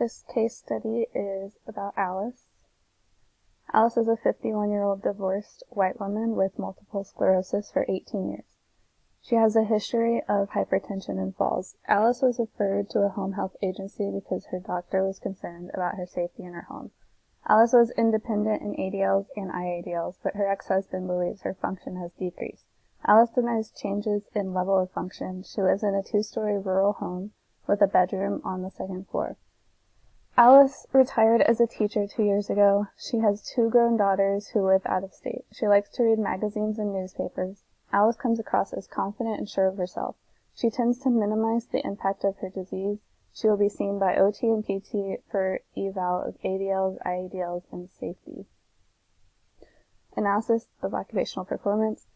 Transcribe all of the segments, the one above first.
This case study is about Alice. Alice is a 51-year-old divorced white woman with multiple sclerosis for 18 years. She has a history of hypertension and falls. Alice was referred to a home health agency because her doctor was concerned about her safety in her home. Alice was independent in ADLs and IADLs, but her ex-husband believes her function has decreased. Alice denies changes in level of function. She lives in a 2-story rural home with a bedroom on the 2nd floor. Alice retired as a teacher 2 years ago. She has 2 grown daughters who live out of state. She likes to read magazines and newspapers. Alice comes across as confident and sure of herself. She tends to minimize the impact of her disease. She will be seen by OT and PT for eval of ADLs, IADLs, and safety. Analysis of occupational performance.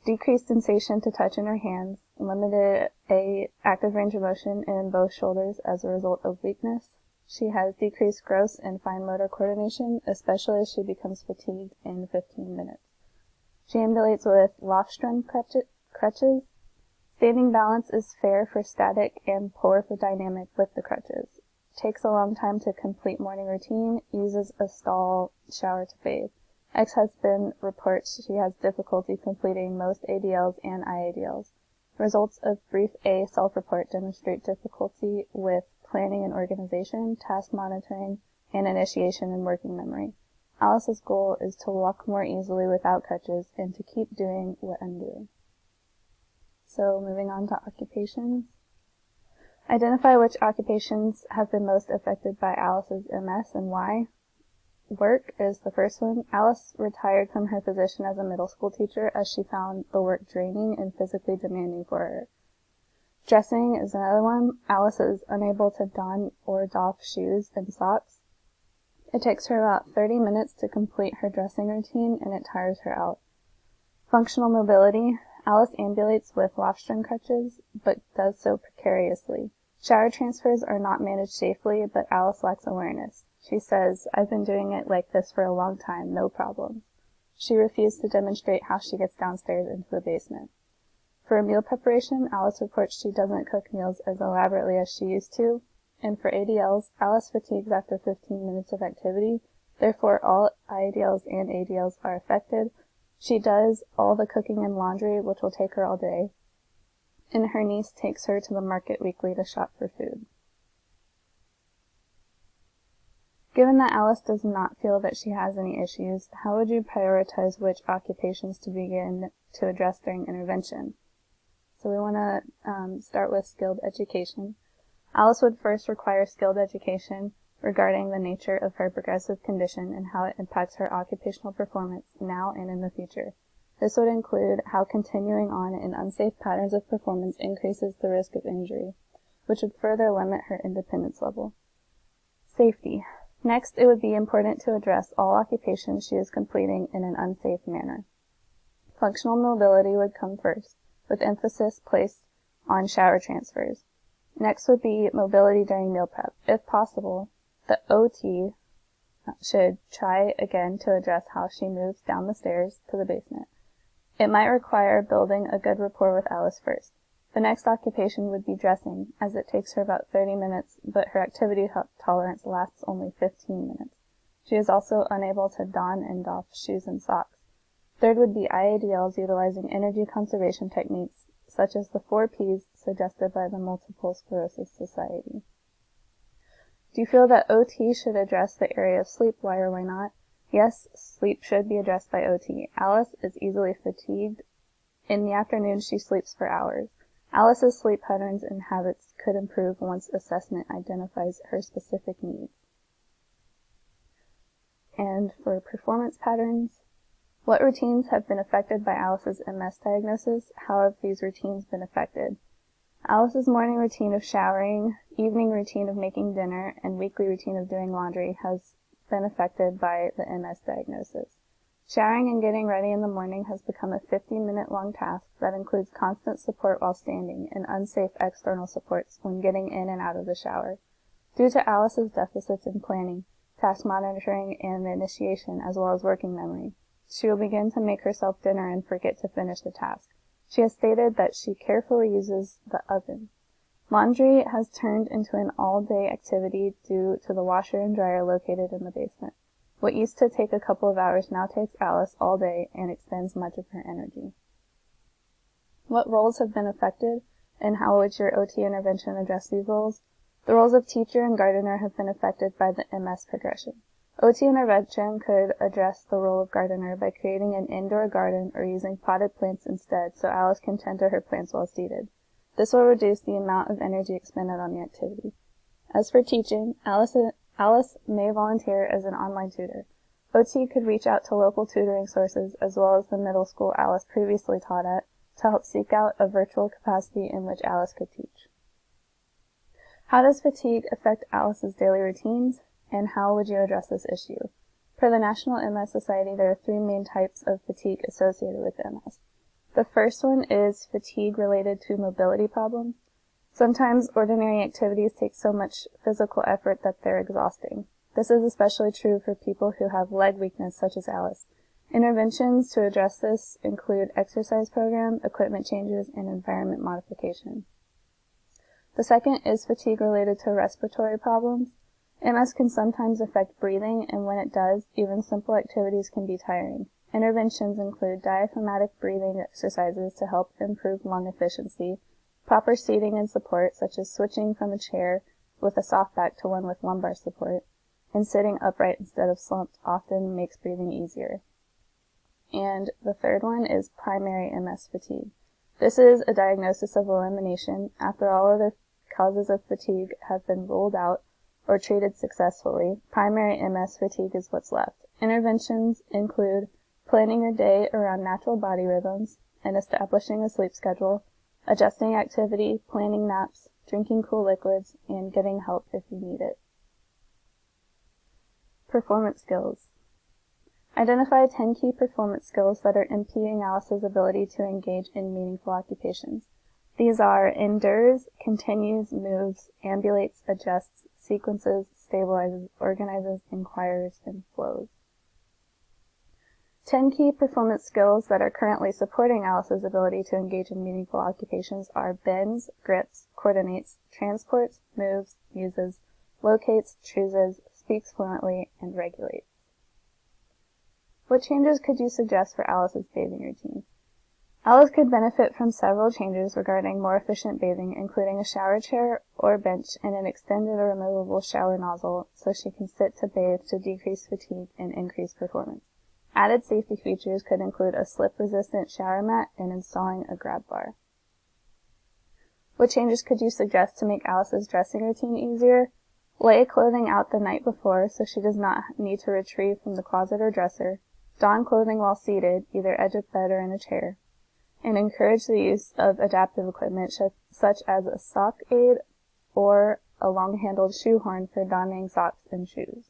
Decreased sensation to touch in her hands. Limited active range of motion in both shoulders as a result of weakness. She has decreased gross and fine motor coordination, especially as she becomes fatigued in 15 minutes. She ambulates with Lofström crutches. Standing balance is fair for static and poor for dynamic with the crutches. Takes a long time to complete morning routine. Uses a stall shower to bathe. Ex-husband reports she has difficulty completing most ADLs and IADLs. Results of brief A self-report demonstrate difficulty with planning and organization, task monitoring, and initiation and working memory. Alice's goal is to walk more easily without crutches and to keep doing what I'm doing. So moving on to occupations. Identify which occupations have been most affected by Alice's MS and why. Work is the first one. Alice retired from her position as a middle school teacher as she found the work draining and physically demanding for her. Dressing is another one. Alice is unable to don or doff shoes and socks. It takes her about 30 minutes to complete her dressing routine and it tires her out. Functional mobility. Alice ambulates with Lofström crutches, but does so precariously. Shower transfers are not managed safely, but Alice lacks awareness. She says, "I've been doing it like this for a long time, no problems." She refused to demonstrate how she gets downstairs into the basement. For meal preparation, Alice reports she doesn't cook meals as elaborately as she used to. And for ADLs, Alice fatigues after 15 minutes of activity. Therefore, all IADLs and ADLs are affected. She does all the cooking and laundry, which will take her all day. And her niece takes her to the market weekly to shop for food. Given that Alice does not feel that she has any issues, how would you prioritize which occupations to begin to address during intervention? So we want to start with skilled education. Alice would first require skilled education regarding the nature of her progressive condition and how it impacts her occupational performance now and in the future. This would include how continuing on in unsafe patterns of performance increases the risk of injury, which would further limit her independence level. Safety. Next, it would be important to address all occupations she is completing in an unsafe manner. Functional mobility would come first, with emphasis placed on shower transfers. Next would be mobility during meal prep. If possible, the OT should try again to address how she moves down the stairs to the basement. It might require building a good rapport with Alice first. The next occupation would be dressing, as it takes her about 30 minutes, but her activity tolerance lasts only 15 minutes. She is also unable to don and doff shoes and socks. Third would be IADLs utilizing energy conservation techniques, such as the 4 Ps suggested by the Multiple Sclerosis Society. Do you feel that OT should address the area of sleep? Why or why not? Yes, sleep should be addressed by OT. Alice is easily fatigued. In the afternoon, she sleeps for hours. Alice's sleep patterns and habits could improve once assessment identifies her specific needs. And for performance patterns, what routines have been affected by Alice's MS diagnosis? How have these routines been affected? Alice's morning routine of showering, evening routine of making dinner, and weekly routine of doing laundry has been affected by the MS diagnosis. Showering and getting ready in the morning has become a 50-minute long task that includes constant support while standing and unsafe external supports when getting in and out of the shower. Due to Alice's deficits in planning, task monitoring, and initiation, as well as working memory, she will begin to make herself dinner and forget to finish the task. She has stated that she carefully uses the oven. Laundry has turned into an all-day activity due to the washer and dryer located in the basement. What used to take a couple of hours now takes Alice all day and expends much of her energy. What roles have been affected, and how would your OT intervention address these roles? The roles of teacher and gardener have been affected by the MS progression. OT intervention could address the role of gardener by creating an indoor garden or using potted plants instead so Alice can tend to her plants while seated. This will reduce the amount of energy expended on the activity. As for teaching, Alice may volunteer as an online tutor. OT could reach out to local tutoring sources as well as the middle school Alice previously taught at to help seek out a virtual capacity in which Alice could teach. How does fatigue affect Alice's daily routines, and how would you address this issue? Per the National MS Society, there are 3 main types of fatigue associated with MS. The first one is fatigue related to mobility problems. Sometimes ordinary activities take so much physical effort that they're exhausting. This is especially true for people who have leg weakness, such as Alice. Interventions to address this include exercise program, equipment changes, and environment modification. The second is fatigue related to respiratory problems. MS can sometimes affect breathing, and when it does, even simple activities can be tiring. Interventions include diaphragmatic breathing exercises to help improve lung efficiency, proper seating and support, such as switching from a chair with a soft back to one with lumbar support, and sitting upright instead of slumped often makes breathing easier. And the third one is primary MS fatigue. This is a diagnosis of elimination after all other causes of fatigue have been ruled out or treated successfully. Primary MS fatigue is what's left. Interventions include planning your day around natural body rhythms and establishing a sleep schedule, adjusting activity, planning naps, drinking cool liquids, and getting help if you need it. Performance skills. Identify 10 key performance skills that are impeding Alice's ability to engage in meaningful occupations. These are endures, continues, moves, ambulates, adjusts, sequences, stabilizes, organizes, inquires, and flows. 10 key performance skills that are currently supporting Alice's ability to engage in meaningful occupations are bends, grips, coordinates, transports, moves, uses, locates, chooses, speaks fluently, and regulates. What changes could you suggest for Alice's bathing routine? Alice could benefit from several changes regarding more efficient bathing, including a shower chair or bench and an extended or removable shower nozzle so she can sit to bathe to decrease fatigue and increase performance. Added safety features could include a slip-resistant shower mat and installing a grab bar. What changes could you suggest to make Alice's dressing routine easier? Lay clothing out the night before so she does not need to retrieve from the closet or dresser. Don clothing while seated, either edge of bed or in a chair. And encourage the use of adaptive equipment such as a sock aid or a long-handled shoe horn for donning socks and shoes.